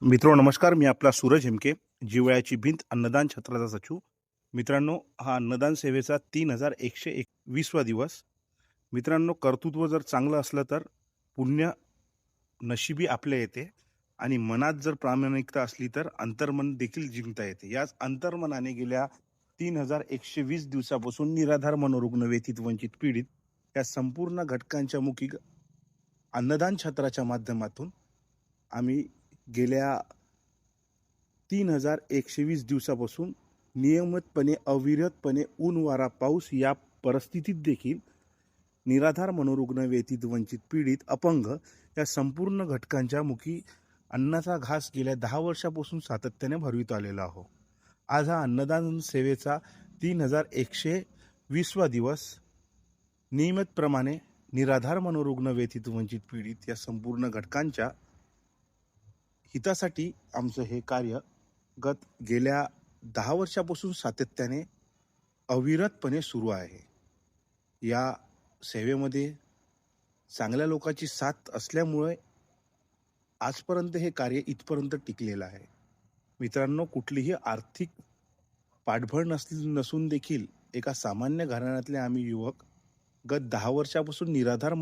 मित्रांनो नमस्कार. मी आपला सूरज हेमके, जिव्हाळ्याची भिंत अन्नदान छत्राचा सचिव. मित्रांनो, हा अन्नदान सेवेचा 3121वा दिवस. मित्रांनो, कर्तृत्व जर चांगलं असलं तर पुण्य नशिबी आपल्या येते आणि मनात जर प्रामाणिकता असली तर अंतर्मन देखील जिंकता येते. याच अंतर्मनाने गेल्या 3120 दिवसापासून निराधार मनोरुग्ण, व्यथित, वंचित, पीडित या संपूर्ण घटकांच्या मुखी अन्नदान छत्राच्या माध्यमातून आम्ही गेल्या 3120 दिवसापासून नियमितपणे, अविरतपणे, ऊन वारा पाऊस या परिस्थितीत देखील निराधार मनोरुग्ण, व्यथित, वंचित, पीडित, अपंग या संपूर्ण घटकांच्या मुखी अन्नाचा घास गेल्या 10 वर्षापासून सातत्याने भरवित आलेला आहो. आज हा अन्नदान सेवेचा 3120वा दिवस. नियमितप्रमाणे निराधार मनोरुग्ण, व्यथित, वंचित, पीडित या संपूर्ण घटकांच्या हितासाठी आमचं हे कार्य गेल्या 10 वर्षापासून सातत्याने अविरतपणे सुरू आहे. या सेवेमध्ये चांगल्या लोकांची साथ असल्यामुळे आजपर्यंत हे कार्य इथपर्यंत टिकलेलं आहे. मित्रांनो, कुठलीही आर्थिक पाठबळ नसून देखील एका सामान्य घराण्यातले आम्ही युवक 10 वर्षापासून निराधार